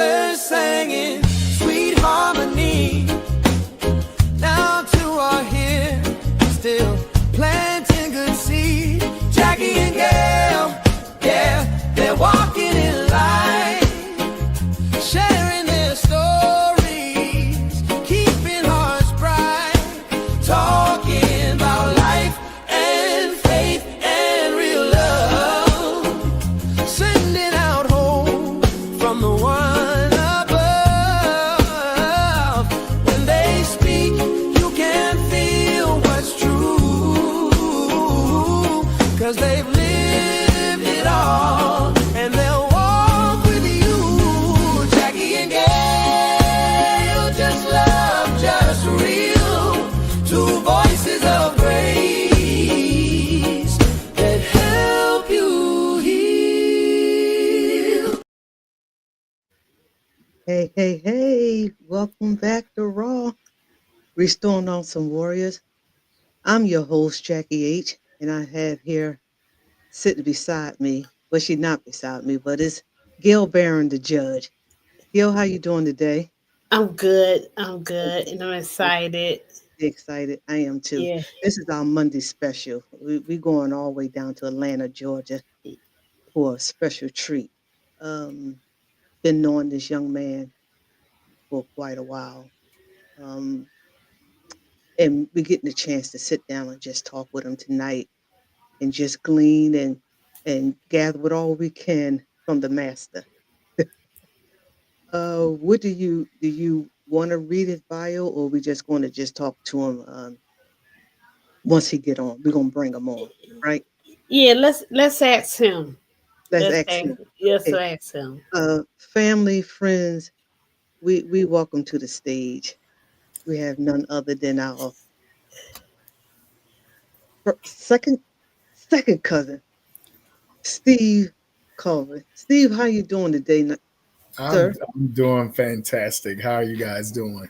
mothers singing sweet harmony. Now two are here, still planting good seed. Jackie and Gail, yeah, they're walking in light, sharing their stories, keeping hearts bright, talking about life and faith and real love, sending out hope from the one above. When they speak, you can feel what's true, 'cause they've lived it all, and they'll walk with you. Jackie and Gail, just love, just real. Two voices of grace that help you heal. Hey, hey, hey, welcome back to Raw, Restoring Awesome Warriors. I'm your host, Jackie H, and I have here sitting beside me, well, she's not beside me, but it's Gail Barron, the judge. Gail, how you doing today? I'm good. I'm Good, good. And I'm good. excited. Excited. I am too. Yeah. This is our Monday special. We going all the way down to Atlanta, Georgia for a special treat. Um, been knowing this young man for quite a while. Um, and we're getting a chance to sit down and just talk with him tonight and just glean and gather what all we can from the master. What do you want to read his bio, or we just going to just talk to him once he get on? We're gonna bring him on, right? Yeah, let's ask him. Let's Let's ask ask him. yes, Okay. ask him. Family, friends, we welcome to the stage. We have none other than our second cousin, Steve Culver. Steve, how you doing today, I'm sir? I'm doing fantastic. How are you guys doing?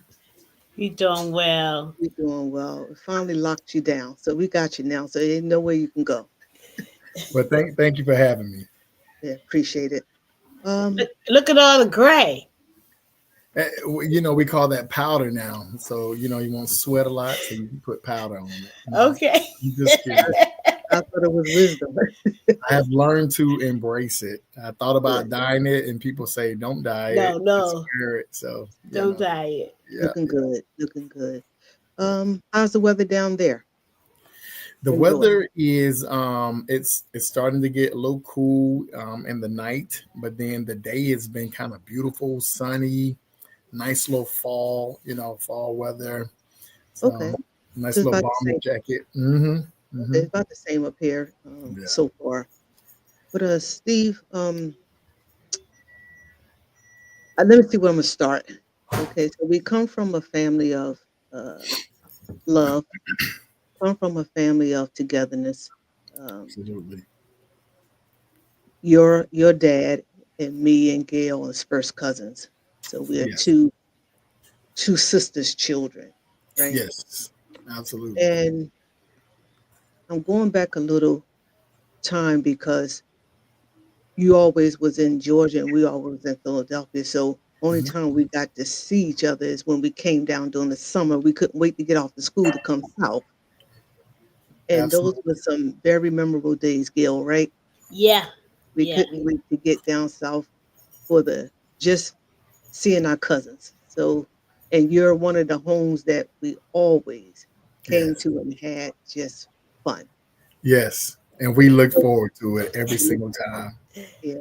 You doing well. We doing well. We finally locked you down, so we got you now. So there's no way you can go. Well, thank you for having me. Yeah, appreciate it. Um, Look at all the gray. We call that powder now. So you won't sweat a lot, so you can put powder on it. Okay. I'm just kidding. I thought it was wisdom. I have learned to embrace it. I thought Good. about dyeing it, and people say don't dye it, it's No. spirit. So Don't diet. yeah. Looking good. Looking good. How's the weather down there The in Georgia? weather is it's starting to get a little cool in the night, but then the day has been kind of beautiful, sunny, nice little fall weather. Okay. So So nice it's little about the bomber same. jacket. Okay, it's about the same up here Yeah. so far. But Steve, let me see where I'm gonna start. Okay, so we come from a family of uh, love, come from a family of togetherness. Um, Absolutely. your dad and me and Gail is first cousins, so we are Yes. two sisters' children, right? Yes. Absolutely. And I'm going back a little time because you always was in Georgia and we always in Philadelphia. So only Mhm. time we got to see each other is when we came down during the summer. We couldn't wait to get off the school to come south. And those Absolutely. were some very memorable days, Gail, right? Yeah. We Yeah. couldn't wait to get down south for the just seeing our cousins. So, and you're one of the homes that we always came Yes. to and had just fun. Yes. And we look So, forward to it every single time. yeah.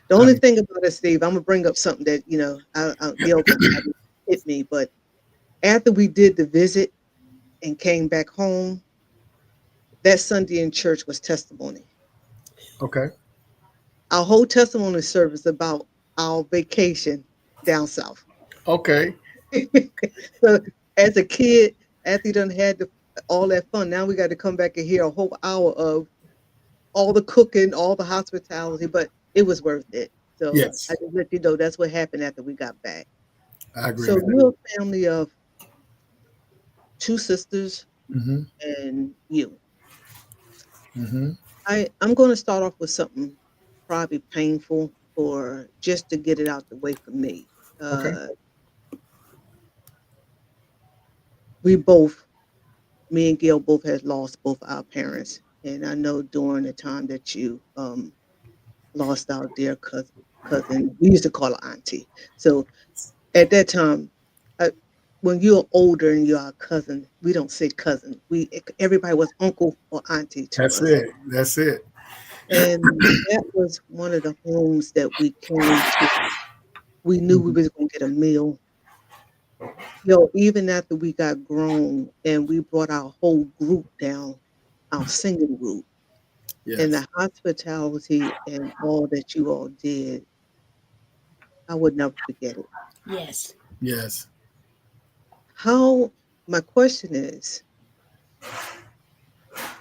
The I only mean, thing about it, Steve, I'm gonna bring up something that Gail can probably hit me, but after we did the visit and came back home, that Sunday in church was testimony. okay. Our whole testimony service about our vacation down south. Okay. So as a kid, after you done had all that fun, now we got to come back and hear a whole hour of all the cooking, all the hospitality, but it was worth it. So I Yes. just let you know that's what happened after we got back. I agree So with that. you're a family of two sisters Hmm. and you. Hmm. I'm going to start off with something probably painful or just to get it out the way for me. Okay. Uh, we both, me and Gail, both had lost both our parents, and I know during the time that you lost our dear cousin, we used to call her auntie. So at that time, I, when you're older and you're our cousin, we don't say cousin. Everybody was uncle or auntie to That's us, it. That's it. and that was one of the homes that we came to. We knew we Mhm. was gonna get a meal. Yo, even after we got grown and we brought our whole group down, our singing group, and Yes. the hospitality and all that you all did, I would never forget it. Yes. Yes. How my question is,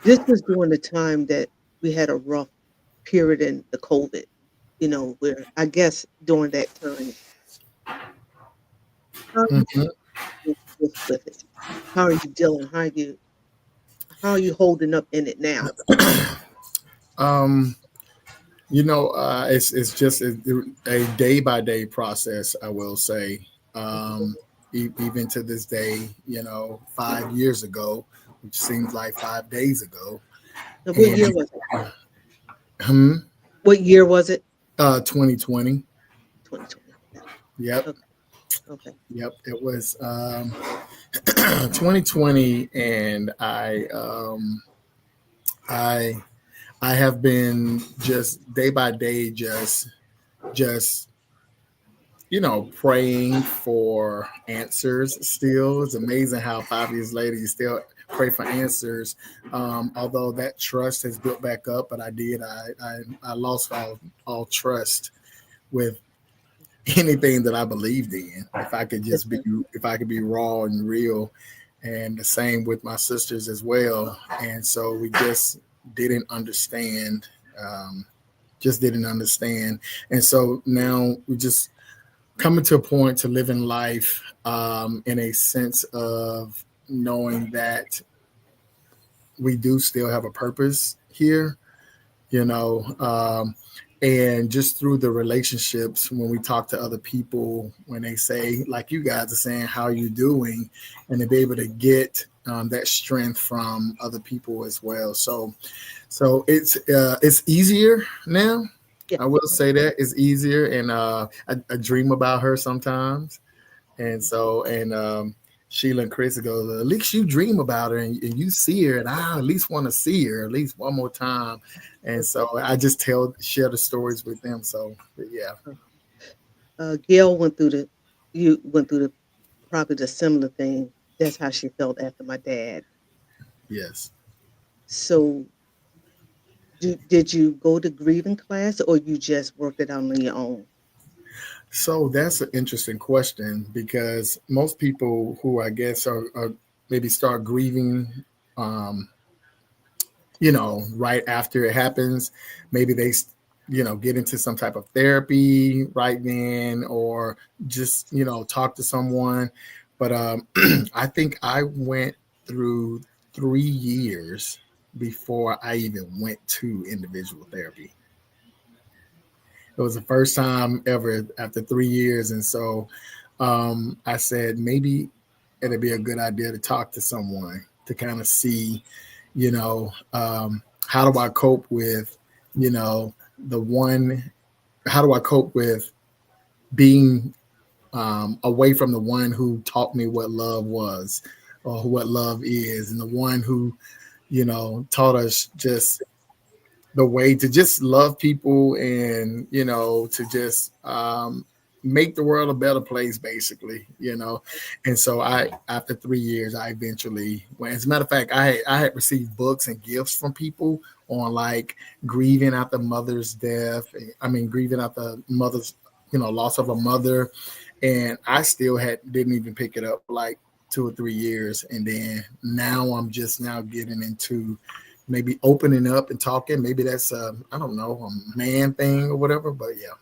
this was during the time that we had a rough period in the COVID, where I guess during that time, how are you Mhm. dealing with it? How are you dealing? How are you holding up in it now? um, it's just a day by day process. I will say, um, even to this day, 5 years ago, which seems like 5 days ago, Now, what and year was it? hmm, What year was it? 2020. 2020. Okay. Yep. Okay. Okay. Yep. It was 2020, and I I have been just day by day, just praying for answers. Still, it's amazing how 5 years later you still pray for answers. Although that trust has built back up, but I lost all trust with anything that I believed in. Okay. If I could be raw and real, and the same with my sisters as well. And so we didn't understand. Um, just didn't understand. And so now we just coming to a point to live in life in a sense of knowing that we do still have a purpose here, you know, um, and just through the relationships when we talk to other people, when they say, like you guys are saying, how are you doing, and to be able to get that strength from other people as well. So it's easier now. Yeah. I will say that it's easier, and I dream about her sometimes, and Mhm. Sheila and Chris go, at least you dream about her and you see her, and I at least want to see her at least one more time, and Okay. so I just share the stories with them. So but yeah, Gail went through the probably the similar thing. That's how she felt after my dad. yes. So, did you go to grieving class or you just worked it out on your own? So that's an interesting question because most people who I guess are maybe start grieving, um, right after it happens. Maybe they, get into some type of therapy right then, or just, talk to someone. But I think I went through 3 years before I even went to individual therapy. It was the first time ever after 3 years. And so I said, maybe it'd be a good idea to talk to someone to kind of see, how do I cope with, the one, how do I cope with being away from the one who taught me what love was or what love is, and the one who, taught us just the way to just love people and to just make the world a better place, basically. And so I, after 3 years, I eventually went. As a matter of fact, I had received books and gifts from people on like grieving after mother's death. I mean, grieving after mother's loss of a mother, and I still had didn't even pick it up for like 2 or 3 years. And then now I'm just now getting into maybe opening up and talking. Maybe that's I don't know, a man thing or whatever. But yeah.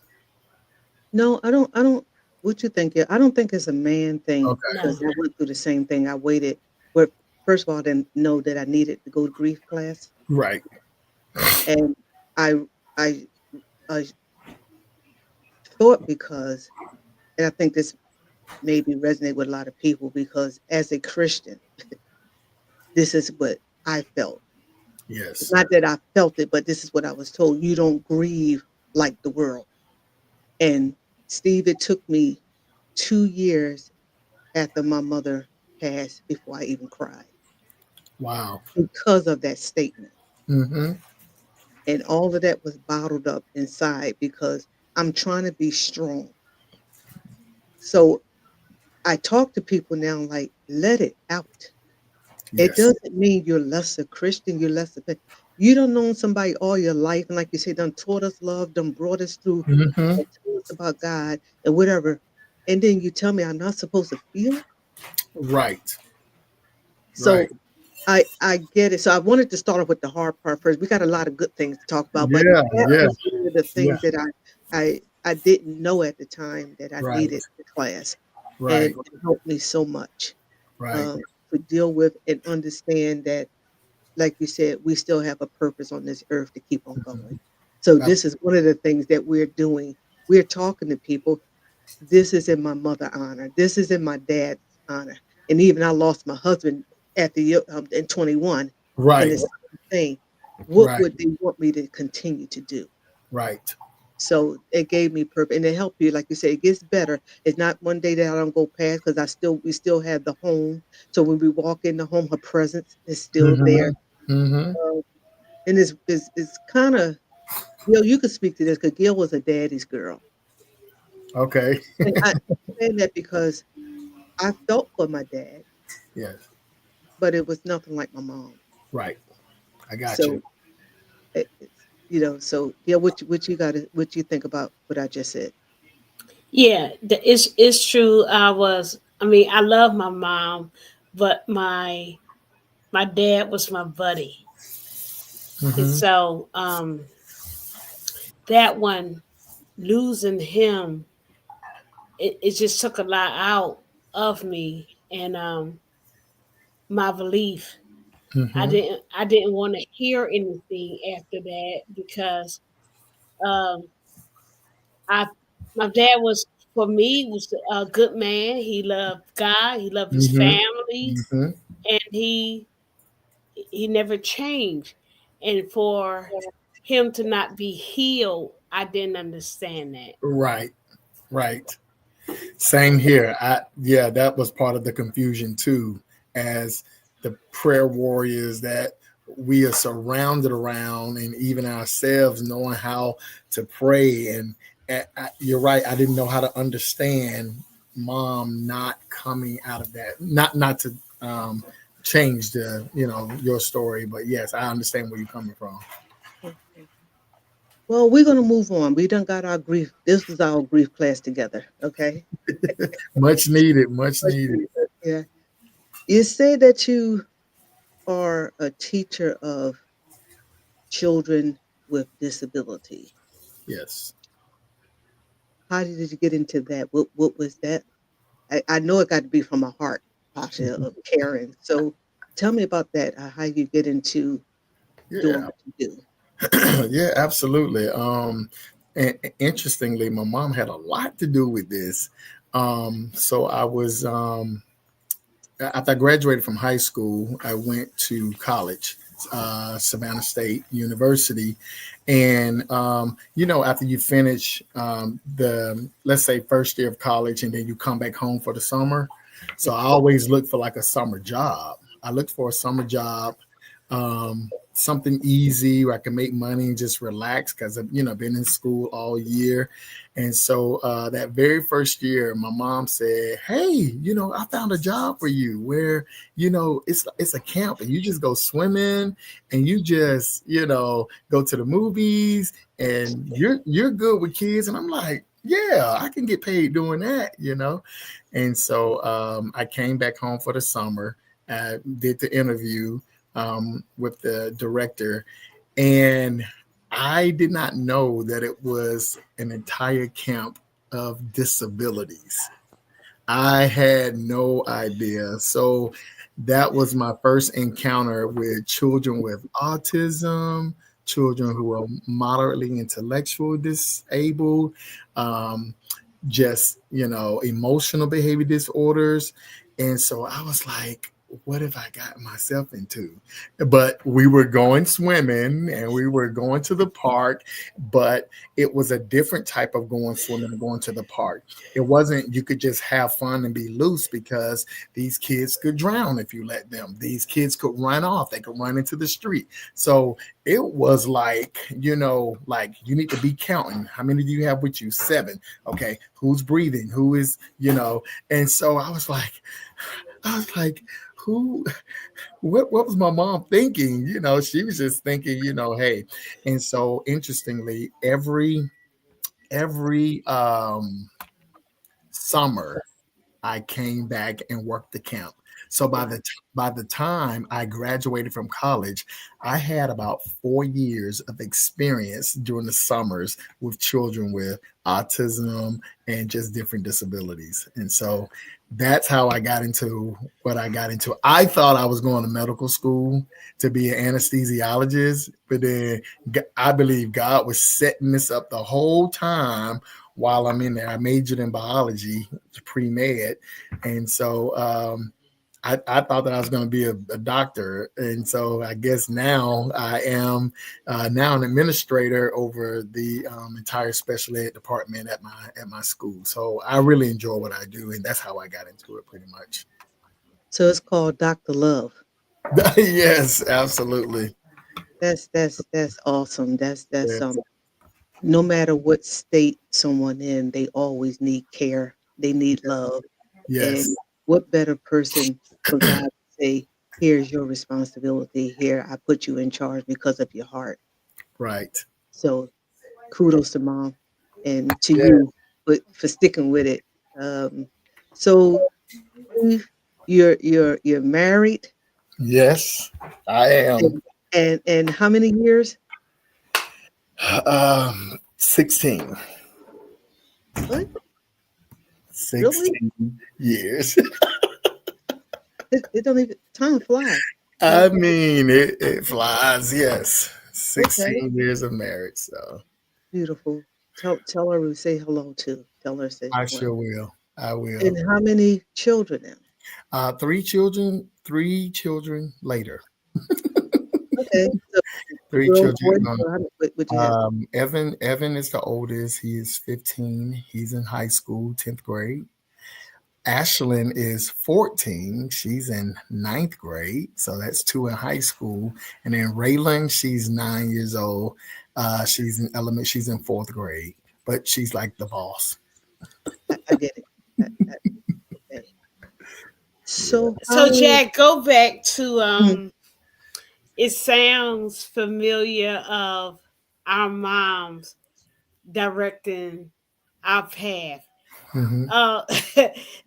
No, I don't. I don't. What you think? I don't think it's a man thing Okay. because No. I went through the same thing. I waited. But first of all, I didn't know that I needed to go to grief class, Right. and I I I thought because and I think this maybe resonate with a lot of people because as a Christian, this is what I felt. Yes. Not that I felt it, but this is what I was told. You don't grieve like the world. And Steve, it took me 2 years after my mother passed before I even cried Wow. because of that statement. Mm-hmm. And all of that was bottled up inside because I'm trying to be strong. So I talk to people now like, let it out. It Yes. doesn't mean you're lesser Christian, you're lesser. You don't know somebody all your life, and like you say, done taught us love, done brought us through, Mm-hmm. and told us about God and whatever. And then you tell me I'm not supposed to feel. Right. Right. So I get it. So I wanted to start off with the hard part first. We got a lot of good things to talk about, but Yeah. that Yeah. was one of the Yeah. things that I didn't know at the time that I Right. needed the class, and Right. it helped me so much Right. to deal with and understand that, like you said, we still have a purpose on this earth to keep on going. So Ab- this is one of the things that we're doing. We're talking to people. This is in my mother honor. This is in my dad's honor. And even I lost my husband at the in 21, and Right. the same thing. What Right. would they want me to continue to do? Right. So it gave me purpose, and it helped you. Like you say, it gets better. It's not one day that I don't go past because we still have the home. So when we walk in the home, her presence is still there. Mm-hmm. Mm-hmm. Um, and it's kind of, Gil, you could speak to this because Gil was a daddy's girl, Okay. and I say that because I felt for my dad, Yes. but it was nothing like my mom. Right. I got you. So so yeah, what you think about what I just said? Yeah, it's true. I mean, I love my mom, but my dad was my buddy. And Mm-hmm. so that one, losing him, it just took a lot out of me and my belief. Mm-hmm. I didn't want to hear anything after that because um I my dad was, for me, was a good man. He loved God, he loved his Mm-hmm. family, Mm-hmm. and he never changed. And for him to not be healed, I didn't understand that. Right. Right. Same here. Yeah, that was part of the confusion too, as the prayer warriors that we are surrounded around, and even ourselves knowing how to pray. And you're right. I didn't know how to understand mom not coming out of that. Not to change the your story, but yes, I understand where you're coming from. Okay. Well, we're gonna move on. We done got our grief. This was our grief class together. Okay. Much needed. Much needed. Yeah. You say that you are a teacher of children with disability. Yes. How did you get into that? What was that? I know it got to be from a heart posture of caring. So tell me about that. How you get into doing Yeah. what you do. Yeah, absolutely. And interestingly, my mom had a lot to do with this. So I was after I graduated from high school, I went to college, Savannah State University, and after you finish the, let's say, first year of college, and then you come back home for the summer. So I always look for like a summer job. I looked for a summer job, something easy where I can make money and just relax because I've been in school all year. And so that very first year, my mom said, "Hey, I found a job for you where it's a camp and you just go swimming and you just go to the movies and you're good with kids." And I'm like, "Yeah, I can get paid doing that." And so I came back home for the summer. I did the interview with the director, and I did not know that it was an entire camp of disabilities. I had no idea. So that was my first encounter with children with autism, children who are moderately intellectual disabled, um, just, emotional behavior disorders. And so I was like, what have I got myself into? But we were going swimming and we were going to the park, but it was a different type of going swimming and going to the park. It wasn't, you could just have fun and be loose, because these kids could drown if you let them. These kids could run off, they could run into the street. So it was like, like you need to be counting. How many do you have with you? 7. Okay. Who's breathing? Who is, and so I was like, who, what was my mom thinking? She was just thinking, hey. And so interestingly, every summer I came back and worked the camp. So by the time I graduated from college, I had about 4 years of experience during the summers with children with autism and just different disabilities. And so that's how I got into what I got into. I thought I was going to medical school to be an anesthesiologist, but then I believe God was setting this up the whole time while I'm in there. I majored in biology, pre-med. And so I thought that I was going to be a doctor. And so I guess now I am now an administrator over the entire special ed department at my school. So I really enjoy what I do. And that's how I got into it pretty much. So it's called Dr. Love. Yes, absolutely. That's awesome. That's Yes. no matter what state someone in, they always need care. They need love. Yes. And what better person for God to say, here's your responsibility. Here, I put you in charge because of your heart. Right. So kudos to mom and to Yeah. you for sticking with it. Um, so you're married Yes, I am. and how many years? 16. What? Really? 16 years. It don't even time fly. Time I fly. mean, it flies. Yes, Okay. 16 years of marriage. So Beautiful. Tell her we say hello to. Tell her say I hello. sure will. I will. And how many children now? 3 children. 3 children later. Okay. So Three girls, children. boys, or what you have? Evan is the oldest. He is 15. He's in high school, 10th grade. Ashlyn is 14. She's in ninth grade. So that's 2 in high school. And then Raylan, she's 9 years old. She's in fourth grade, but she's like the boss. I get it. Okay. Yeah. So So how Jack, go back to mm, it sounds familiar of our moms directing our path. Hmm. Uh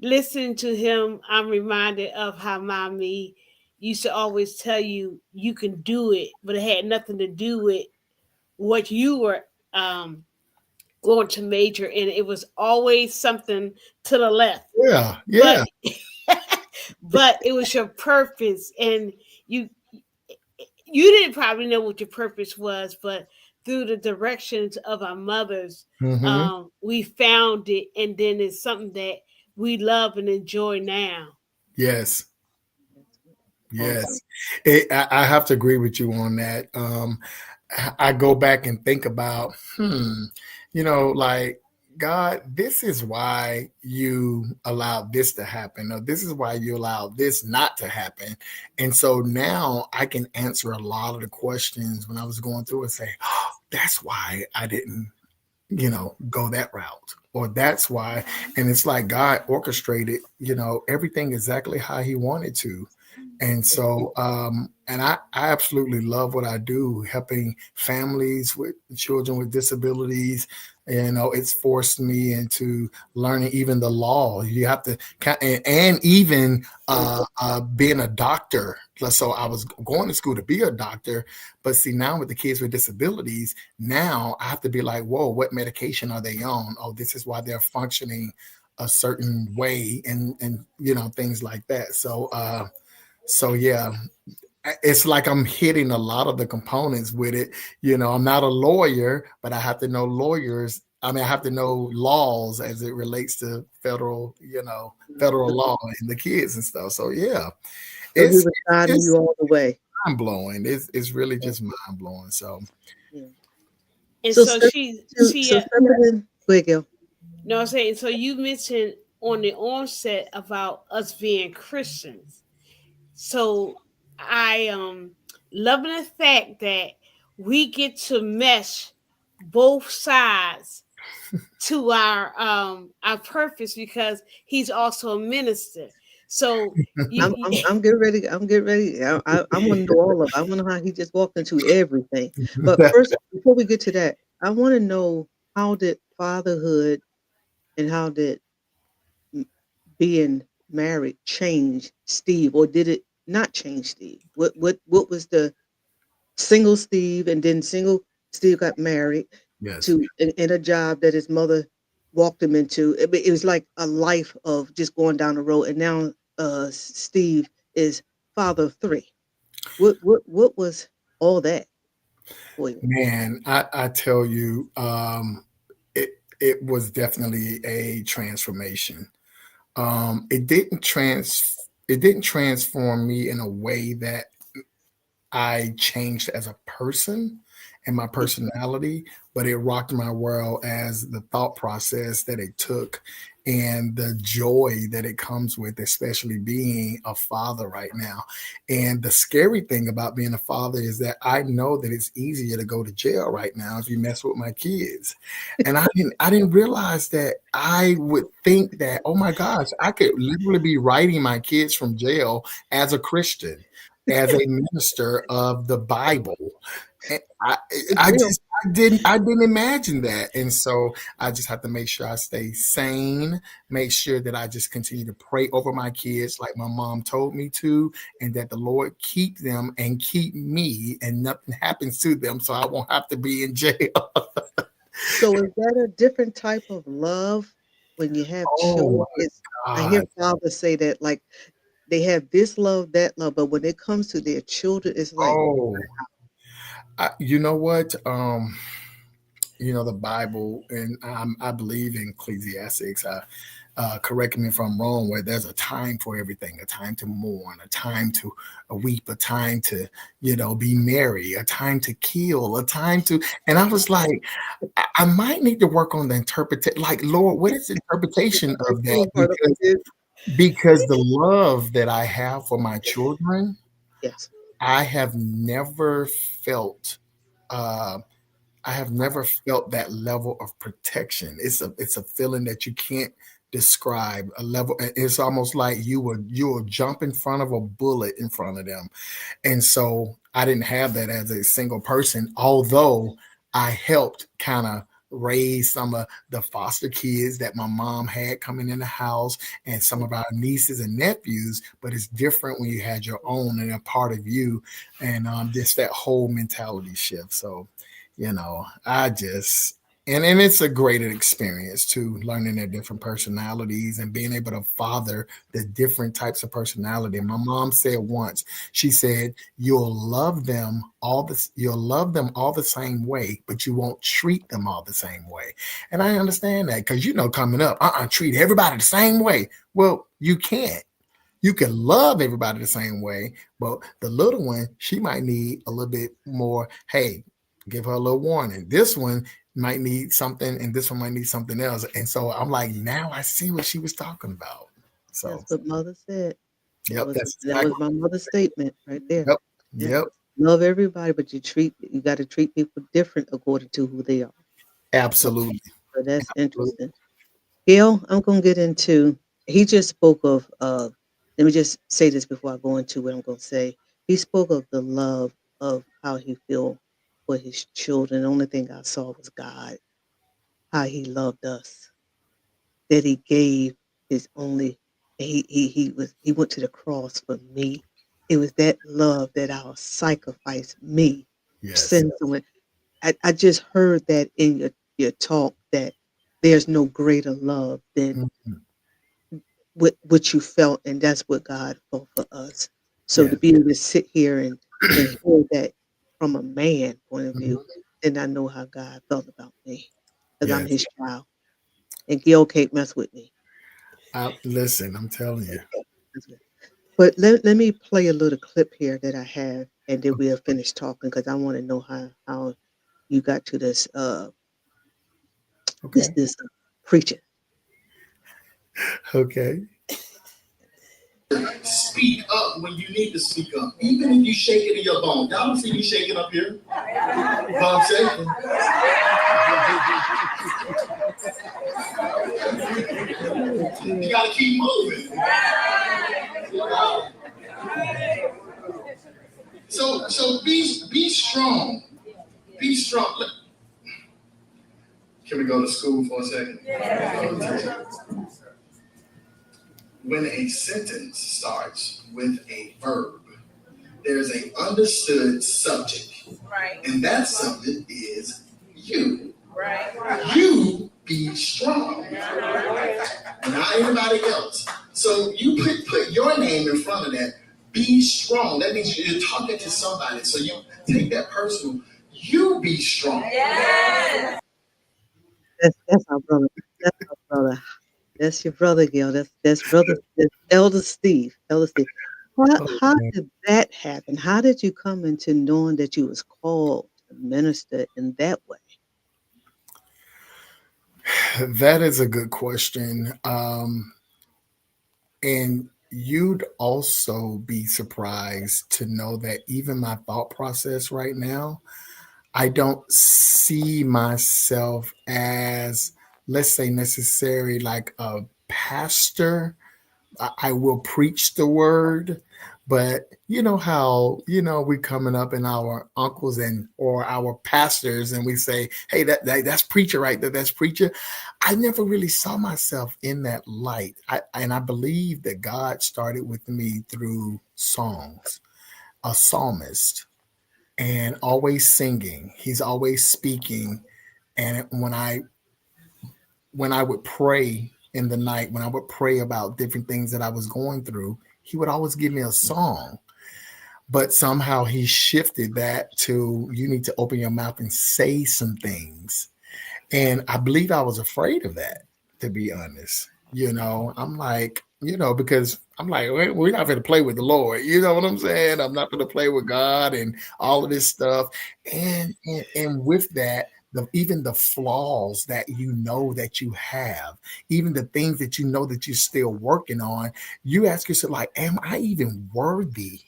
Listening to him, I'm reminded of how mommy used to always tell you you can do it, but it had nothing to do with what you were um going to major in. It was always something to the left. Yeah. But Yeah. but it was your purpose, and you you didn't probably know what your purpose was, but through the directions of our mothers, Hmm. we found it, and then it's something that we love and enjoy now. Yes. awesome. Yes. I have to agree with you on that. I go back and think about, like, God, this is why you allowed this to happen, or this is why you allowed this not to happen. And so now I can answer a lot of the questions when I was going through and say, oh, that's why I didn't, go that route. Or that's why. And it's like God orchestrated, everything exactly how he wanted to. And so, and I absolutely love what I do, helping families with children with disabilities. It's forced me into learning even the law. You have to, and even being a doctor. So I was going to school to be a doctor, but see, now with the kids with disabilities, now I have to be like, whoa, what medication are they on? Oh, this is why they're functioning a certain way, and things like that. So yeah, it's like I'm hitting a lot of the components with it. I'm not a lawyer, but I have to know lawyers I mean, I have to know laws as it relates to federal So, law and the kids and stuff. So yeah, so he it's was guiding it's you all the way. mind blowing. It's really Yeah. just mind blowing. So Yeah. And So, so step, she, stepping in, go ahead, Gil. no, I'm saying, so you mentioned on the onset about us being Christians. So I loving the fact that we get to mesh both sides to our purpose because he's also a minister. So I'm getting ready. I'm getting ready. I want to know all of it. I want to know how he just walked into everything. But first, before we get to that, I want to know how did fatherhood and how did m- being married change Steve, or did it not change Steve? What was the single Steve, and then single Steve got married yes, to in a job that his mother walked him into. It was like a life of just going down the road, and now Steve is father of three. What was all that for you? man, I tell you, it was definitely a transformation. It didn't transform me in a way that I changed as a person and my Yeah. personality, but it rocked my world as the thought process that it took and the joy that it comes with, especially being a father right now. And the scary thing about being a father is that I know that it's easier to go to jail right now if you mess with my kids. And I didn't realize that I would think that, oh my gosh, I could literally be writing my kids from jail as a Christian, as a minister of the Bible. And It's I real. just I didn't imagine that. And so I just have to make sure I stay sane, make sure that I just continue to pray over my kids like my mom told me to, and that the Lord keep them and keep me and nothing happens to them so I won't have to be in jail. So is that a different type of love when you have Oh children? my It's I hear God. fathers say that like they have this love, that love, but when it comes to their children, it's like, Oh, you know what? The Bible, and I believe in Ecclesiastics. Correct me if I'm wrong, where there's a time for everything, a time to mourn, a time to weep, a time to, be merry, a time to kill, a time to. And I was like, I might need to work on the interpretation. Like, Lord, what is the interpretation of that? part of it. Because the love that I have for my children, Yes. I have never felt. Uh, I have never felt that level of protection. It's a feeling that you can't describe. A level. It's almost like you will jump in front of a bullet in front of them. And so I didn't have that as a single person, although I helped kind of raise some of the foster kids that my mom had coming in the house and some of our nieces and nephews. But it's different when you had your own and a part of you, and just that whole mentality shift. So, I just and it's a great experience too, learning their different personalities and being able to father the different types of personality. My mom said once, she said, you'll love them all the same way, but you won't treat them all the same way. And I understand that because coming up, treat everybody the same way. Well, you can't. You can love everybody the same way, but the little one, she might need a little bit more. Hey, give her a little warning. This one might need something, and this one might need something else. And so I'm like, now I see what she was talking about. That's So, what mother said. yep, that's That exactly. was my mother's statement right there. Yep, Yeah. yep, Love everybody, but you got to treat people different according to who they are. So, absolutely, so that's absolutely. interesting. Gail, I'm gonna get into. He just spoke of. Let me just say this before I go into what I'm gonna say. He spoke of the love of how he feel for his children. The only thing I saw was God, how He loved us, that He gave His only. He went to the cross for me. It was that love that I'll sacrifice me, Yes. send someone. I just heard that in your talk that there's no greater love than Mhm. what you felt, and that's what God felt for us. So to Yes. be able to sit here and hear that from a man point of view, Mhm. then I know how God felt about me. because I'm Yes. his child. And Gil can't mess with me. Listen, I'm telling you. That's good. But let me play a little clip here that I have, and then we'll finish talking because I want to know how you got to this Okay. preaching. Okay. Speak up when you need to speak up, even if you shake it in your bone. Y'all don't see me shaking up here, but I'm shaking. You gotta keep moving. So be strong. Be strong. Can we go to school for a second? When a sentence starts with a verb, there's an understood subject. Right. And that subject is you. Right. You be strong. Not anybody else. So you put your name in front of that. Be strong. That means you're talking to somebody. So you take that personal. You be strong. Yes. That's our brother. That's our brother. That's your brother, Gil. That's Elder Steve. Elder Steve. Oh, How man. did that happen? How did you come into knowing that you was called to minister in that way? That is a good question. And you'd also be surprised to know that even my thought process right now, I don't see myself as, let's say, necessarily like a pastor. I will preach the word, but you know how we coming up in our uncles and or our pastors, and we say, "Hey, that's preacher right there. That's preacher." I never really saw myself in that light, and I believe that God started with me through songs, a psalmist, and always singing. He's always speaking, and when I would pray in the night, when I would pray about different things that I was going through, he would always give me a song. But somehow he shifted that to you need to open your mouth and say some things. And I believe I was afraid of that, to be honest. I'm like, because I'm like, we're not going to play with the Lord. You know what I'm saying? I'm not going to play with God and all of this stuff. And with that, even the flaws that that you have, even the things that that you're still working on, you ask yourself, like, am I even worthy?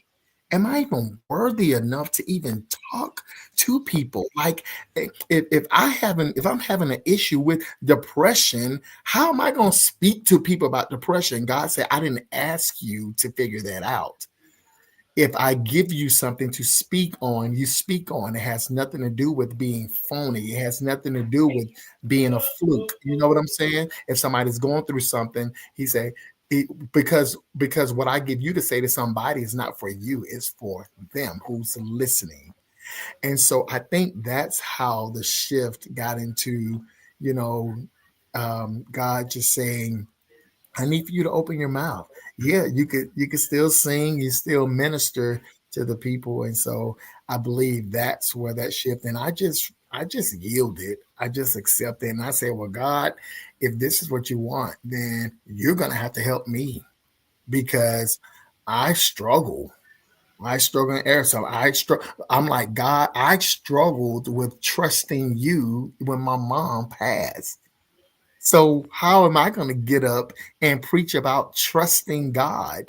Am I even worthy enough to even talk to people? Like, if I'm having an issue with depression, how am I going to speak to people about depression? God said, I didn't ask you to figure that out. If I give you something to speak on, you speak on. It has nothing to do with being phony. It has nothing to do with being a fluke. You know what I'm saying? If somebody's going through something, he say, because what I give you to say to somebody is not for you, it's for them who's listening. And so I think that's how the shift got into, you know, God just saying, I need for you to open your mouth. Yeah, you could still sing, you still minister to the people. And so I believe that's where that shift. And I just yielded. I just accepted. And I said, well, God, if this is what you want, then you're gonna have to help me because I struggle. I struggle in air. So I'm like, God, I struggled with trusting you when my mom passed. So how am I going to get up and preach about trusting God?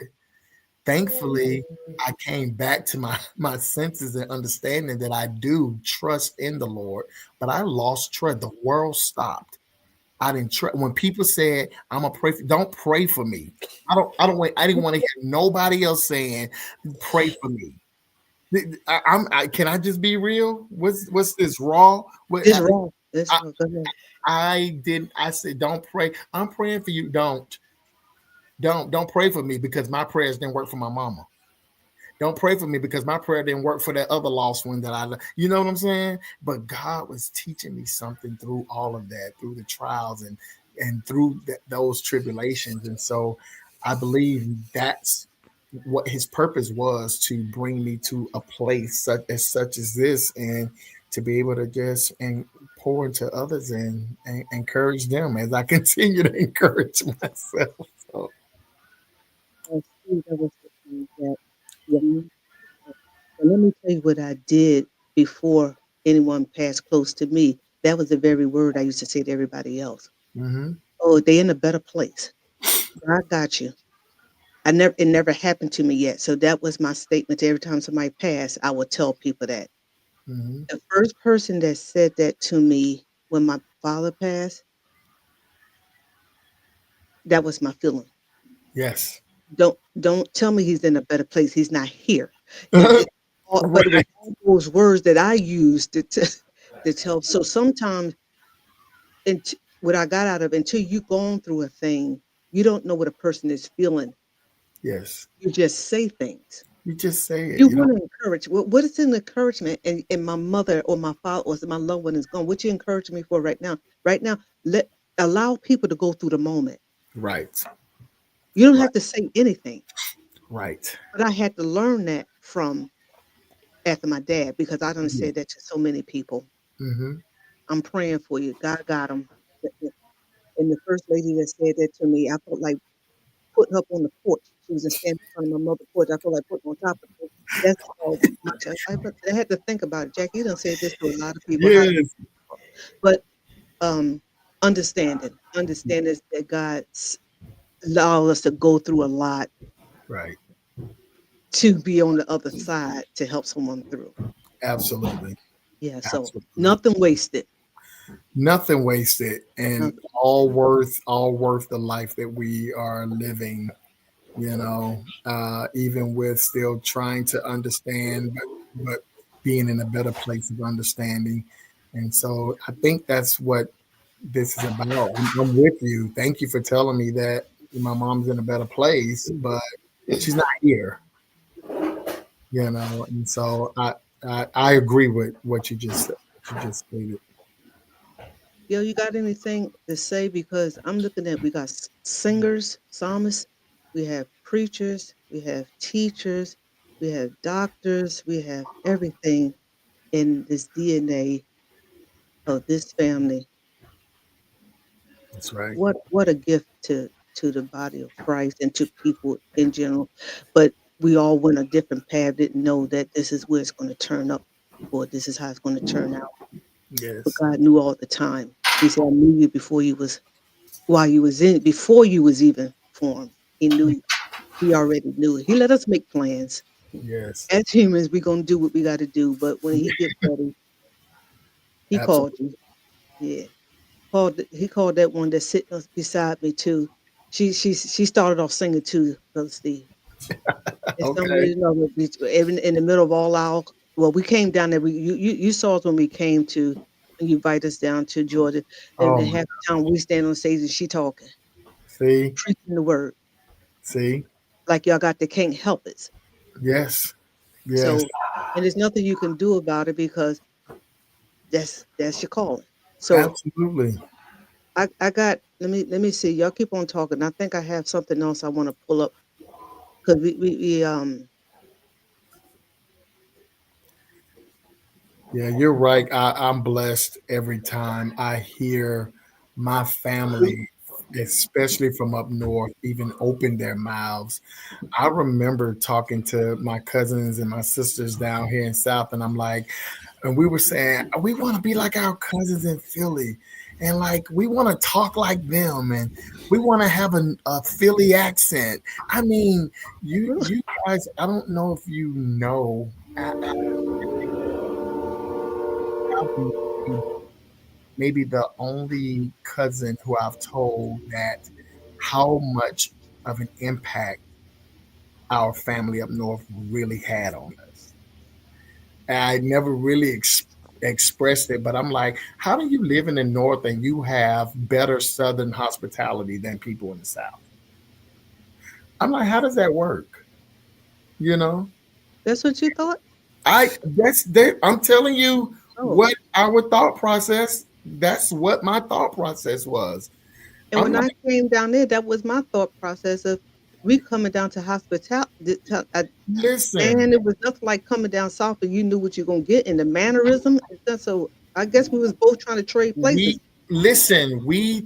Thankfully, I came back to my senses and understanding that I do trust in the Lord, but I lost trust. The world stopped. I didn't trust when people said, "I'm gonna pray." Don't pray for me. I didn't want to hear nobody else saying, "Pray for me." Can I just be real? What's this raw? It's wrong. It's I, wrong. Go ahead. I didn't. I said, don't pray. I'm praying for you. Don't pray for me because my prayers didn't work for my mama. Don't pray for me because my prayer didn't work for that other lost one that you know what I'm saying? But God was teaching me something through all of that, through the trials and through those tribulations. And so I believe that's what his purpose was to bring me to a place such as this and to be able to just and pour into others and encourage them as I continue to encourage myself. So, Steve, that was that. Yeah. Well, let me tell you what I did before anyone passed close to me. That was the very word I used to say to everybody else. mm-hmm, Oh, they in a better place. God got you. It never happened to me yet. So that was my statement. Every time somebody passed, I would tell people that. mm-hmm, The first person that said that to me when my father passed, that was my feeling. yes. Don't tell me he's in a better place. He's not here. But it was Right. all those words that I used to tell. So sometimes, what I got out of, until you've gone through a thing, you don't know what a person is feeling. Yes. You just say things. You just say it. You You know. want to encourage. What is an encouragement? And my mother or my father or my loved one is gone. What you encouraging me for right now? Right now, allow people to go through the moment. Right. You don't Right. have to say anything. Right. But I had to learn that from after my dad because I done Yeah. said that to so many people. Mm-hmm. I'm praying for you. God got them. And the first lady that said that to me, I felt like putting her up on the porch. She was standing in front of my mother's porch. I felt like putting her on top of it. That's how much I had to think about it. Jackie, you done said this to a lot of people. How, Yes. but um, understanding that God allowed us to go through a lot Right. to be on the other side to help someone through. Absolutely. Yeah, so Absolutely. nothing wasted. Nothing wasted and Nothing. all worth the life that we are living, even with still trying to understand, but being in a better place of understanding. And so I think that's what this is about. I'm with you. Thank you for telling me that my mom's in a better place, but she's not here, and so I agree with what you just said. What you just stated. Yo, you got anything to say? Because I'm looking at, we got singers, psalmists, we have preachers, we have teachers, we have doctors, we have everything in this DNA of this family. That's right. What a gift to the body of Christ and to people in general. But we all went a different path, didn't know that this is where it's going to turn up or this is how it's going to turn out. But Yes. God knew all the time. He said, I knew you before you was while you was in before you was even formed. He knew he already knew it. He let us make plans. Yes. As humans, we're gonna do what we gotta do. But when he get ready, he called Absolutely. you. Yeah. He called that one that's sitting beside me too. She started off singing too, Brother Steve. And some Okay. reason or other, even in the middle of all our we came down there. You saw us when we came to when you invite us down to Georgia, and Oh my half the time we stand on stage and she talking, See, preaching the word. see, Like y'all got they can't help it. yes, yes, So and there's nothing you can do about it because that's your calling. So absolutely. I got let me see. Y'all keep on talking. I think I have something else I want to pull up because we Yeah, you're right. I'm blessed every time I hear my family, especially from up north, even open their mouths. I remember talking to my cousins and my sisters down here in South, and I'm like, and we were saying we want to be like our cousins in Philly, and like we want to talk like them, and we want to have a Philly accent. I mean, you guys, I don't know if you know. Probably maybe the only cousin who I've told that how much of an impact our family up north really had on us. I never really expressed it, but I'm like, how do you live in the north and you have better southern hospitality than people in the south? I'm like, how does that work? You know, that's what you thought. I'm telling you Oh, what our thought process. That's what my thought process was. and I'm when like, I came down there, that was my thought process of we coming down to hospitality. listen, And it was nothing like coming down south and you knew what you're gonna get in the mannerism and stuff. So I guess we was both trying to trade places. We listen, we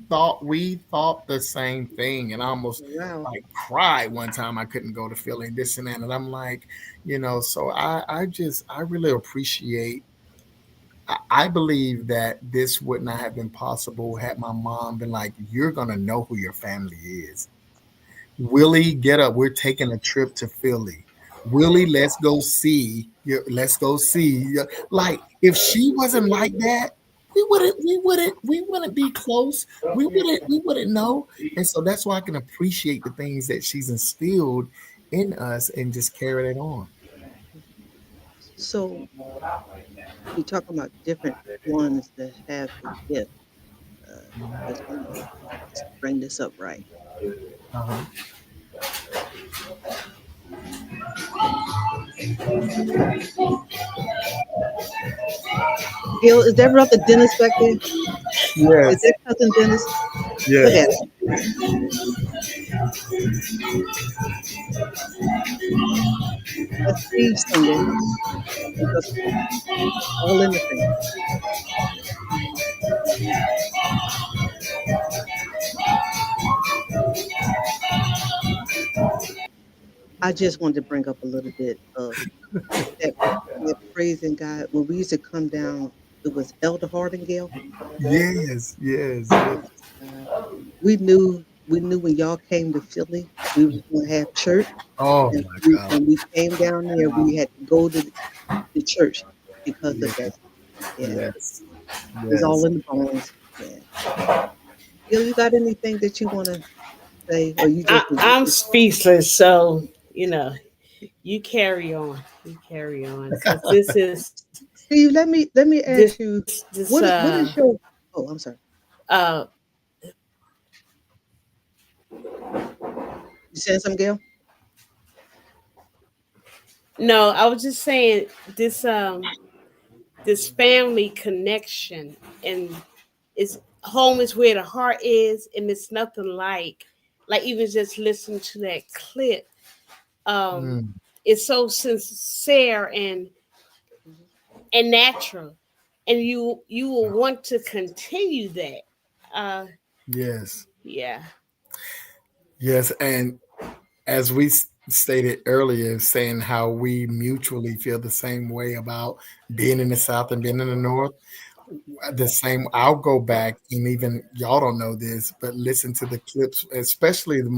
thought the same thing, and I almost Wow. like cried one time I couldn't go to Philly and this and that. And I'm like, so I really appreciate. I believe that this would not have been possible had my mom been like, "You're gonna know who your family is." Willie, get up. We're taking a trip to Philly. Willie, let's go see. Let's go see. Like, if she wasn't like that, we wouldn't be close. We wouldn't know. And so that's why I can appreciate the things that she's instilled in us and just carry it on. So we're talking about different ones that have the gift. Just one moment. Let's bring this up right. Uh-huh. Gil, is that brother Dennis back there? Is Yes, that cousin Dennis? Look at yes. him. That's Steve singing. It's all in the thing. I just wanted to bring up a little bit of that, that praising God. When we used to come down, it was Elder Hardingale. Yes, yes, Oh yes. my God. We knew when y'all came to Philly, we was gonna have church. Oh And my we, God. when we came down there, we had to go to the church because of Yeah, that. Yeah, yes, it's all yes. in the bones. Yeah. Gil, you got anything that you want to say, or you just I'm speechless. So you carry on. You carry on because Steve? Let me ask you, this what is your? Oh, I'm sorry. uh You saying something, Gail? no, I was just saying this this family connection, and it's home is where the heart is, and it's nothing like even just listen to that clip. Um, Mm, it's so sincere Mhm. and natural, and you will want to continue that. Uh, yes, yeah. yes. And as we stated earlier, saying how we mutually feel the same way about being in the South and being in the North, the same. I'll go back and even y'all don't know this, but listen to the clips, especially the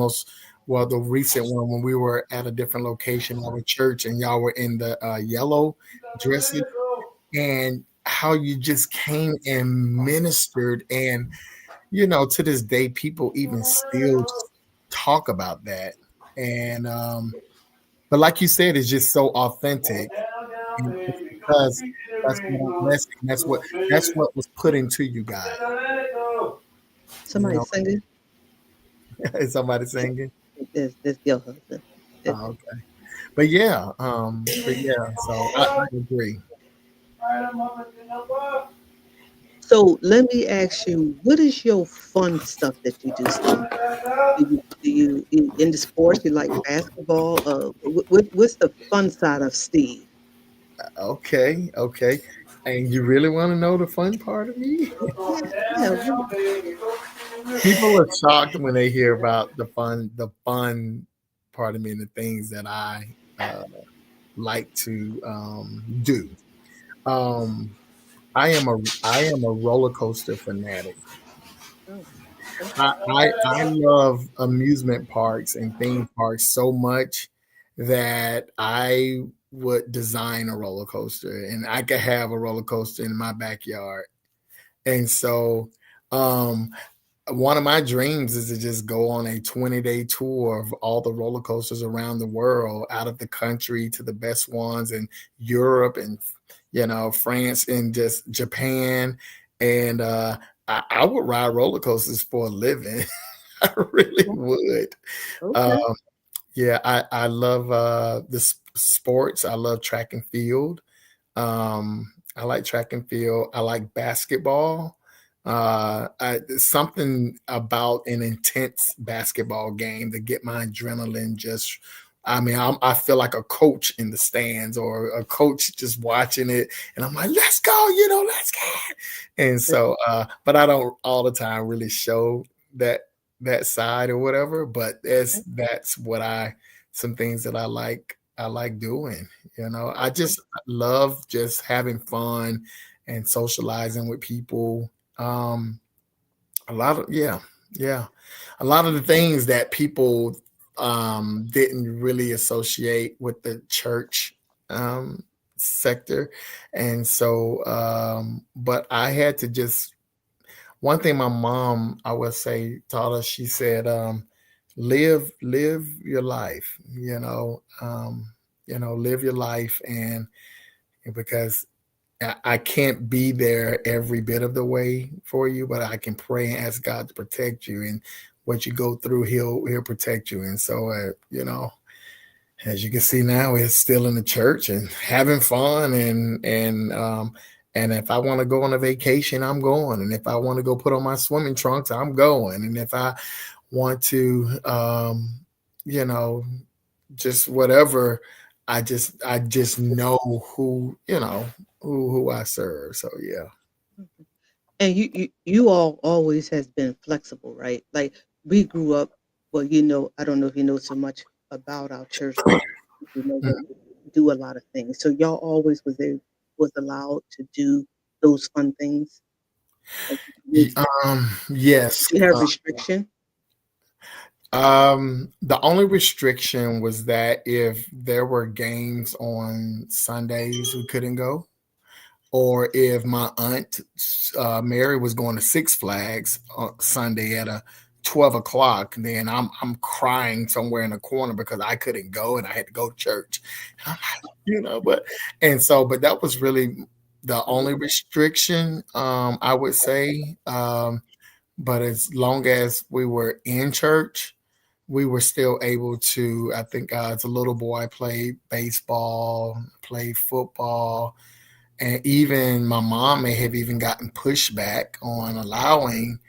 recent one when we were at a different location of a church and y'all were in the yellow dresses and how you just came and ministered. And, to this day, people even still just talk about that. And, but like you said, it's just so authentic. And it's because that's what I'm blessing. That's what was put into you guys. You Somebody know, singing? is somebody singing? That's your husband. That- Oh, okay. But yeah, so I agree. So let me ask you, what is your fun stuff that you do, Steve? In the sports you like basketball? What's the fun side of Steve? Okay, okay. And you really want to know the fun part of me? Yeah, yeah. People are shocked when they hear about the fun part of me and the things that I like to do. Um, I am a roller coaster fanatic. Oh, okay. I love amusement parks and theme parks so much that I would design a roller coaster and I could have a roller coaster in my backyard. And so um one of my dreams is to just go on a 20-day tour of all the roller coasters around the world, out of the country to the best ones in Europe and France and just Japan. And I would ride roller coasters for a living. I really would. Okay. Um, yeah, I love the sports. I love track and field. I like track and field. I like basketball. Something about an intense basketball game to get my adrenaline just I mean, I feel like a coach in the stands or a coach just watching it, and I'm like, let's go, let's go. And so, but I don't all the time really show that that side or whatever. But that's what some things that I like doing. I just love just having fun and socializing with people. A lot of yeah, a lot of the things that people didn't really associate with the church um, sector, and so but I had to just one thing my mom I would say taught us. She said, live your life. Live your life, and because I can't be there every bit of the way for you, but I can pray and ask God to protect you. And what you go through, He'll protect you. And so, as you can see now, we're still in the church and having fun. And if I want to go on a vacation, I'm going. And if I want to go put on my swimming trunks, I'm going. And if I want to, you know, just whatever, I just know who I serve. So yeah. Mhm. And you all always has been flexible, right? Like we grew up, well, I don't know if you know so much about our church, but that we do a lot of things. So y'all always was allowed to do those fun things. Like, Yes. did you have restriction? The only restriction was that if there were games on Sundays, we couldn't go. Or if my aunt Mary was going to Six Flags on Sunday at a 12 o'clock, then I'm crying somewhere in the corner because I couldn't go and I had to go to church. I'm like, but that was really the only restriction I would say. But as long as we were in church, we were still able to. I think as a little boy, I played baseball, played football, and even my mom may have even gotten pushback on allowing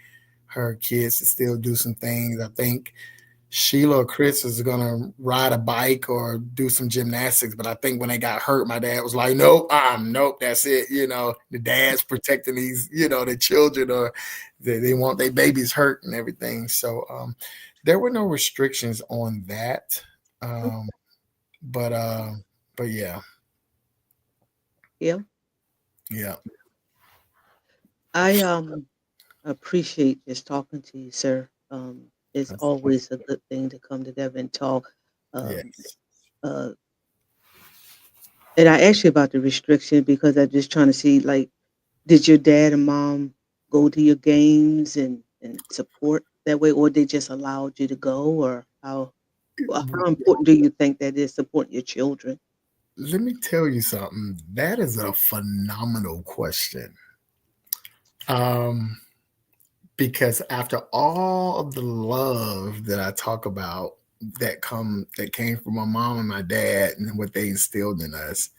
her kids to still do some things. I think Sheila or Chris is gonna ride a bike or do some gymnastics, but I think when they got hurt, my dad was like, "Nope, nope, that's it." The dad's protecting these, the children, or they want their babies hurt and everything. So there were no restrictions on that. Um, but yeah, Yeah. yeah, I appreciate just talking to you, sir. It's that's, always a good thing to come together and talk. Um, yes. uh, and I asked you about the restriction because I'm just trying to see, like, did your dad and mom go to your games and support that way, or they just allowed you to go, or how important do you think that is supporting your children? Let me tell you something. That is a phenomenal question. Um, because after all of the love that I talk about that came from my mom and my dad and what they instilled in us,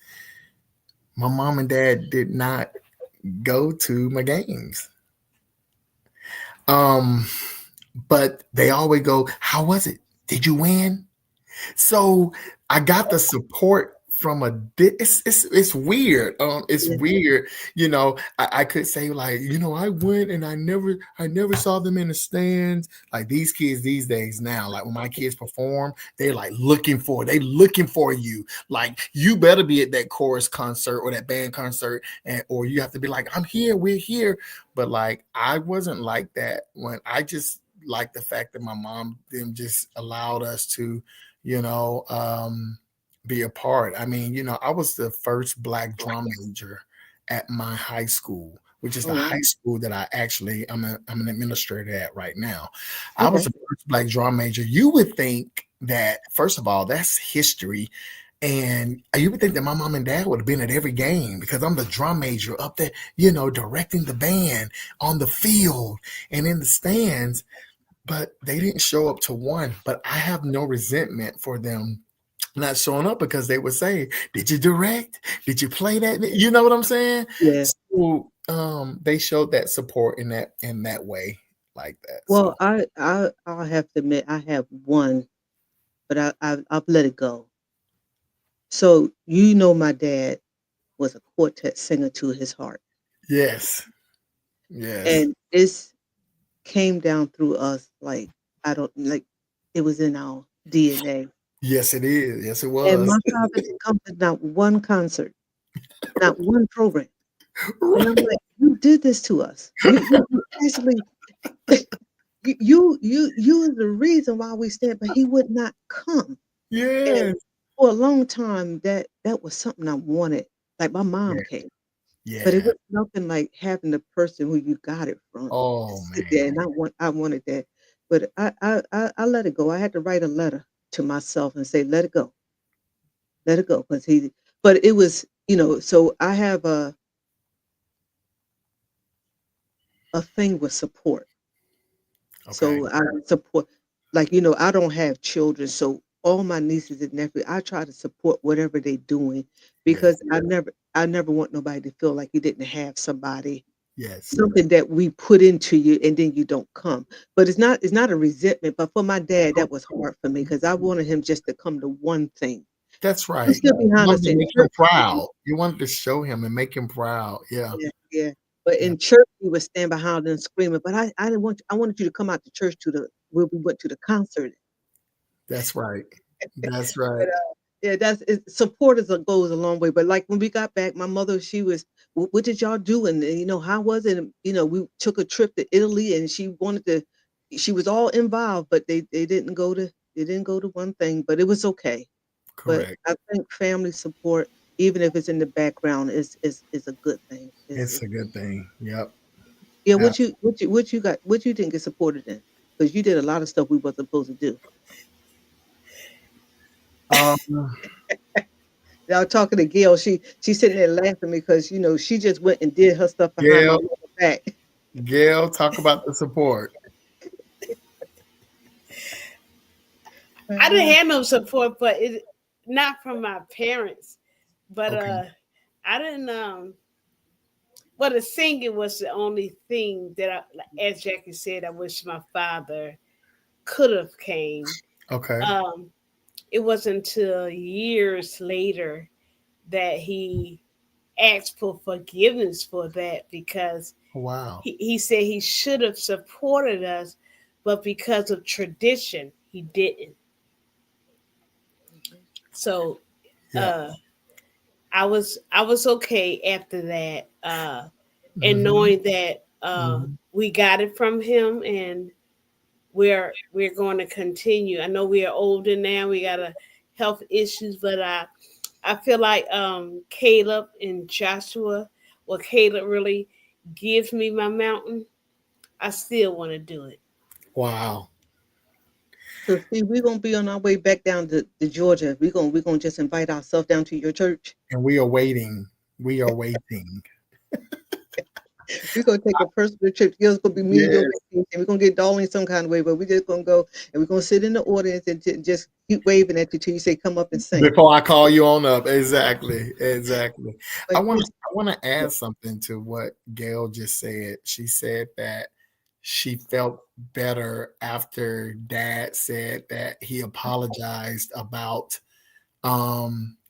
my mom and dad did not go to my games. Um, but they always go, "How was it? Did you win?" So I got the support from it's weird. It's Yeah, weird. I could say like, I went and I never saw them in the stands. Like these kids these days now, like when my kids perform, they're like looking for you. Like you better be at that chorus concert or that band concert, and or you have to be like, I'm here, we're here. But like I wasn't like that when I just like the fact that my mom them just allowed us to you know, be a part. I mean, I was the first black drum major at my high school, which is oh the wow, high school that I'm an administrator at right now. I was okay, the first black drum major. You would think that first of all, that's history. And you would think that my mom and dad would have been at every game because I'm the drum major up there, directing the band on the field and in the stands, but they didn't show up to one. But I have no resentment for them not showing up because they would say, "Did you direct? Did you play that?" You know what I'm saying? yeah. So they showed that support in that way, like that. Well, So I'll have to admit I have one but I've let it go. So you know, my dad was a quartet singer to his heart, Yes. Yes. and it's came down through us like I don't like it was in our DNA. Yes, it is. Yes, it And was. my father didn't come to not one concert, not one program. And I'm like, you did this to us. You actually you is the reason why we stand, but he would not come. And Yes. for a long time, that was something I wanted. Like my mom Yeah. came, but it Yeah. was nothing like having the person who you got it from to Oh sit there. And man. I wanted that, but I let it go. I had to write a letter to myself and say, let it go, because he. But it was, so I have a thing with support. Okay. So I support, like, I don't have children, so all my nieces and nephews, I try to support whatever they're doing Yes. because I never want nobody to feel like you didn't have somebody, Yes. something that we put into you and then you don't come. But it's not a resentment, but for my dad, that was hard for me because I wanted him just to come to one thing. That's He right. stood You behind wanted us to in make him church. proud. You wanted to show him and make him proud. Yeah. Yeah, yeah. But Yeah. in church, he would stand behind and screaming. But I didn't want. I wanted you to come out to church to the where we went to the concert. That's right. That's But, right. yeah, support goes a long way. But like when we got back, my mother, she was, What did y'all do? And how was it? And, we took a trip to Italy, and she wanted to. She was all involved, but they didn't go to one thing. But it was okay. But Correct. I think family support, even if it's in the background, is a good thing. It's a good thing. Yep. Yeah. Yeah. What you didn't get supported in? Because you did a lot of stuff we wasn't supposed to do. Um, I was talking to Gail. She's sitting there laughing because she just went and did her stuff behind my Gail, mother's back. Gail, talk about the support. I didn't Uh, have no support, but it not from my parents. But Okay. I didn't well, the singing was the only thing that as Jackie said, I wish my father could have came. Okay. Um, it wasn't until years later that he asked for forgiveness for that because Wow. he said he should have supported us, but because of tradition, he didn't. So Yeah. uh, I was okay after that, and Hmm. knowing that Hmm. we got it from him, and we're going to continue. I know we are older now; we got a health issues, but I feel like Caleb and Joshua, well, Caleb really gives me my mountain. I still want to do it. Wow. so see, we're gonna be on our way back down to Georgia. We're gonna just invite ourselves down to your church. And we are waiting. We are waiting. We're gonna take a personal trip. It's gonna be me and your Yes. vacation. We're gonna get Darlene some kind of way, but we're just gonna go and we're gonna sit in the audience and just keep waving at you till you say come up and sing. Before I call you on up. Exactly. Exactly. I But want yes, to I want to add something to what Gail just said. She said that she felt better after dad said that he apologized about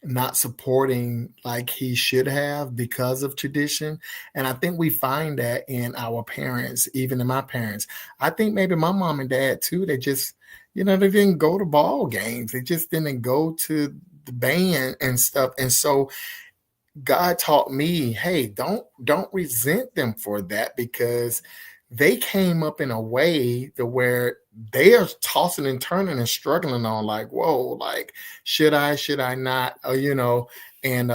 not supporting like he should have because of tradition. And I think we find that in our parents, even in my parents. I think maybe my mom and dad too, they just, they didn't go to ball games. They just didn't go to the band and stuff. And so God taught me, hey, don't resent them for that because they came up in a way to where they are tossing and turning and struggling on like, whoa, like should I not, and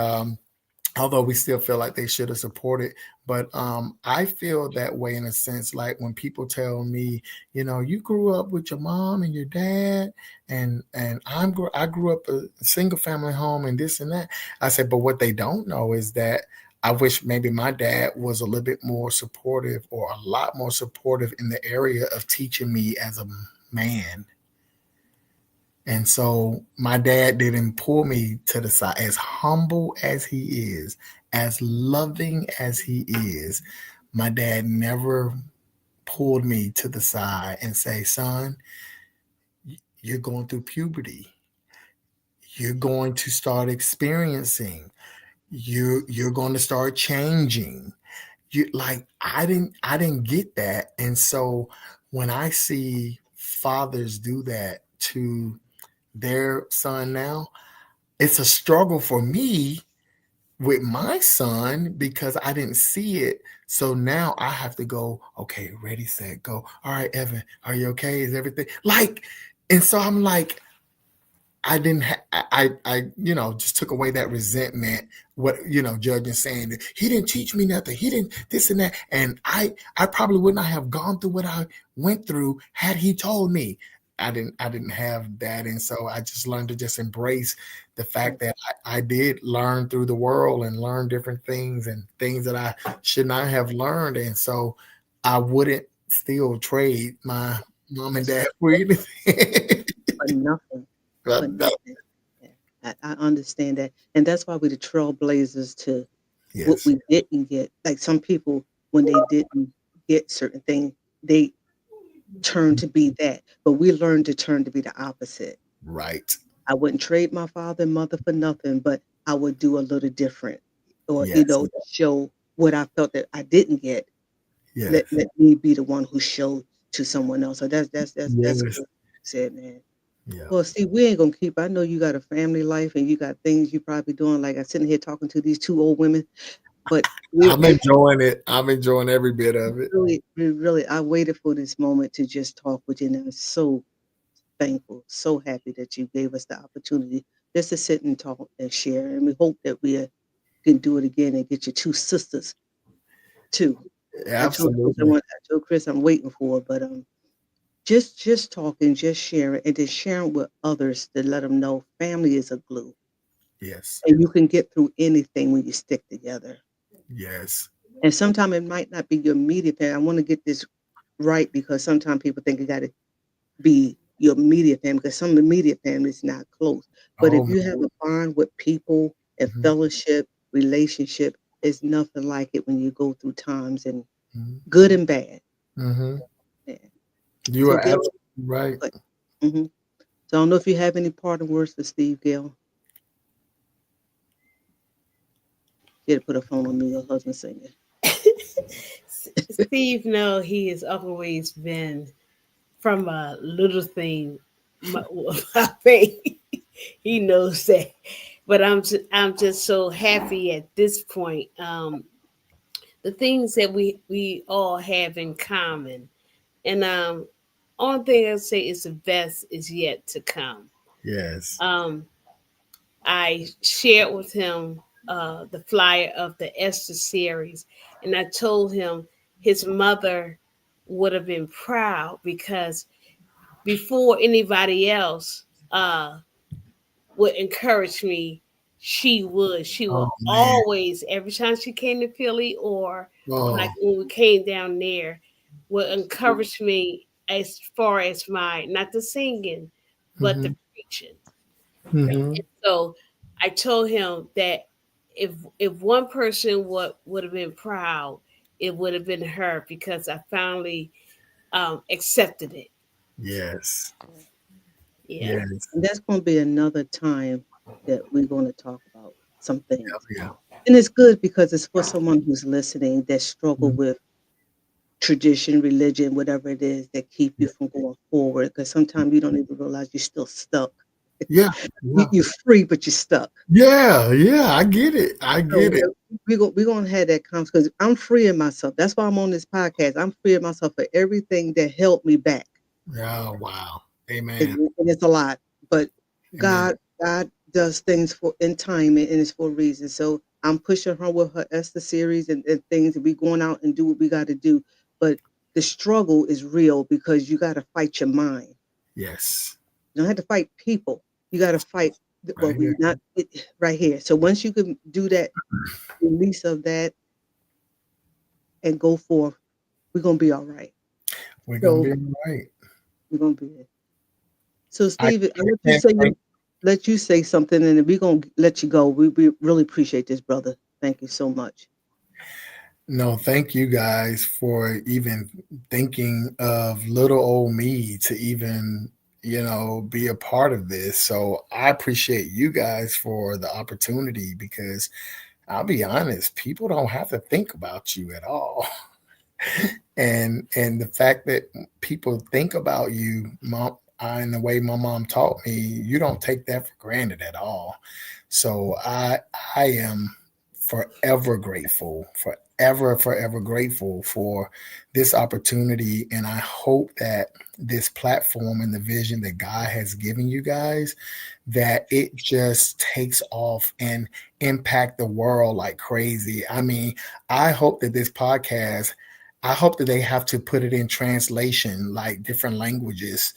although we still feel like they should have supported. But I feel that way in a sense, like when people tell me, you grew up with your mom and your dad, and I grew up a single family home and this and that. I said, but what they don't know is that I wish maybe my dad was a little bit more supportive or a lot more supportive in the area of teaching me as a man. And so my dad didn't pull me to the side. As humble as he is, as loving as he is, my dad never pulled me to the side and say, son, you're going through puberty. You're going to start experiencing. You're going to start changing. You like I didn't get that. And so when I see fathers do that to their son now, it's a struggle for me with my son because I didn't see it. So now I have to go, okay, ready, set, go. All right, Evan, are you okay? Is everything like, and so I'm like, I didn't. Just took away that resentment. What judging, saying that he didn't teach me nothing. He didn't this and that, and I probably would not have gone through what I went through had he told me. I didn't have that, and so I just learned to just embrace the fact that I did learn through the world and learn different things and things that I should not have learned, and so I wouldn't still trade my mom and dad for anything. For nothing. For But no. nothing. Yeah, I understand that, and that's why we're the trailblazers to what Yes. we didn't get. Like some people, when they didn't get certain things, they turn to be that, but we learned to turn to be the opposite. Right. I wouldn't trade my father and mother for nothing, but I would do a little different, or Yes. show what I felt that I didn't get. Yes. Let me be the one who showed to someone else. So that's Yes. good. Said, man. Yeah. Well, see, we ain't gonna keep. I know you got a family life and you got things you probably doing. Like I'm sitting here talking to these two old women, but I'm enjoying it. I'm enjoying every bit of it. really, I waited for this moment to just talk with you, and I'm so thankful, so happy that you gave us the opportunity just to sit and talk and share. And we hope that we can do it again and get your two sisters too. Absolutely. I told Chris I'm waiting for, it, but just talking, just sharing, and then sharing with others to let them know family is a glue, Yes. and you can get through anything when you stick together. Yes. And sometimes it might not be your immediate family. I want to get this right because sometimes people think it got to be your immediate family because some immediate family is not close. But Oh if my. you have a bond with people and Mhm. fellowship, relationship, it's nothing like it when you go through times and Mhm. good and bad. Mhm. Yeah. You So are Gail, absolutely right. but hmm so I don't know if you have any parting words for Steve Gail. She had to put her phone on me. Her husband singing. Steve, know he has always been from a little thing. My, my baby, he knows that. But I'm just so happy at this point. The things that we all have in common, and only thing I say is the best is yet to come. Yes. Um, I shared with him the flyer of the Esther series, and I told him his mother would have been proud because before anybody else would encourage me, she would. She would Oh man. always, every time she came to Philly or like Oh. when we came down there, would encourage me as far as my not the singing, but the Mhm. preaching. Mhm. So I told him that if one person would have been proud, it would have been her because I finally accepted it. Yes. Yeah. Yes. And that's going to be another time that we're going to talk about some Oh, things. yeah. And it's good because it's for someone who's listening that struggle Mhm. with tradition, religion, whatever it is that keep you Yeah. from going forward. Because sometimes you don't even realize you're still stuck. Yeah. Yeah. You're free, but you're stuck. Yeah. Yeah. I get it. I So get it. we're gonna have that conversation because I'm freeing myself. That's why I'm on this podcast. I'm freeing myself for everything that held me back. Oh wow. And, Amen. and it's a lot, but Amen. God does things for in time and it's for a reason. So I'm pushing her with her Esther series and things, and we going out and do what we got to do. But the struggle is real because you got to fight your mind. Yes. You don't have to fight people. You got to fight Right here. we not right here. So once you can do that release of that and go forth, we're gonna be all right. We're gonna So be all right. we're gonna be there. So I, Steve, I I let you can't say thank. let you say something, and then we're gonna let you go. We really appreciate this, brother. Thank you so much. No, thank you guys for even thinking of little old me to even be a part of this. So I appreciate you guys for the opportunity because I'll be honest, people don't have to think about you at all. And the fact that people think about you, mom, in the way my mom taught me, you don't take that for granted at all. So I am forever grateful, forever grateful for this opportunity, and I hope that this platform and the vision that God has given you guys, that it just takes off and impact the world like crazy. I mean, I hope that this podcast, I hope that they have to put it in translation, like different languages,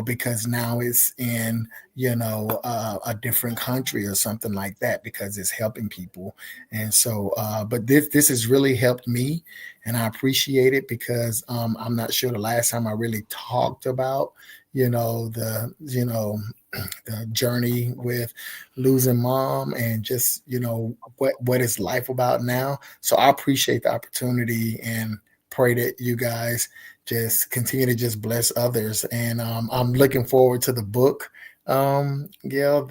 because now it's in, a different country or something like that, because it's helping people. And so, but this has really helped me, and I appreciate it because I'm not sure the last time I really talked about, the journey with losing mom and just what is life about now. So I appreciate the opportunity and pray that you guys just continue to just bless others. And I'm looking forward to the book, Gail,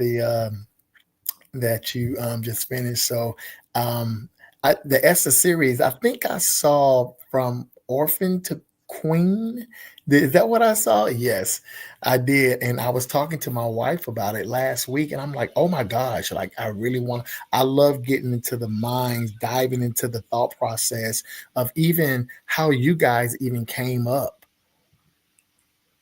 that you just finished. So the Esther series, I think I saw from orphan to queen. Is that what I saw? Yes, I did. And I was talking to my wife about it last week, and I'm like, oh my gosh, like I love getting into the minds, diving into the thought process of even how you guys even came up.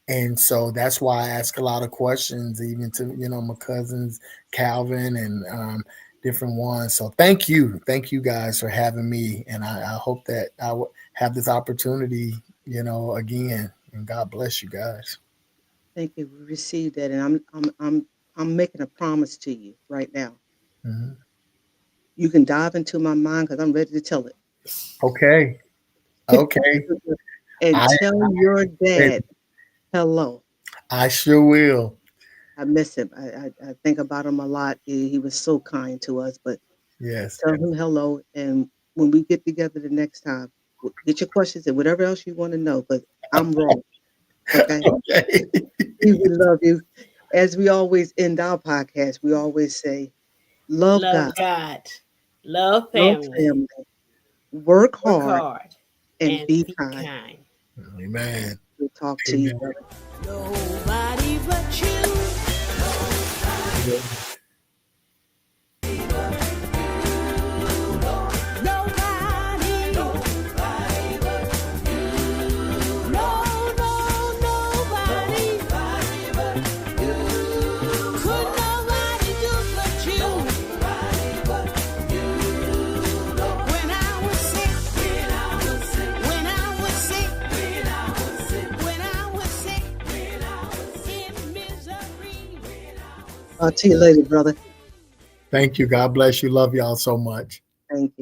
And so that's why I ask a lot of questions, even to, my cousins, Calvin, and different ones. So thank you guys for having me. And I hope that I will have this opportunity, again. And God bless you guys. Thank you. We received that, and I'm making a promise to you right now. Mhm. You can dive into my mind because I'm ready to tell it. Okay. Okay. And I, tell your dad hello. I sure will. I miss him. I think about him a lot. He was so kind to us, but Yes. tell him hello. And when we get together the next time, get your questions and whatever else you want to know, but I'm wrong. Okay. Okay. We love you. As we always end our podcast, we always say, love God, Love God, love love family, family, work work hard, hard, and and be be kind. kind. Amen. We'll talk to you, Amen. brother. Nobody but you. Nobody. Nobody but you. No, no, nobody. Nobody but you. Could nobody do but you. Nobody but you. When I was sick. When I was sick. When I was sick. When I was sick. When I was sick. When I was in misery. When I was Talk to you later, brother. Thank you. God bless you. Love y'all so much. Thank you.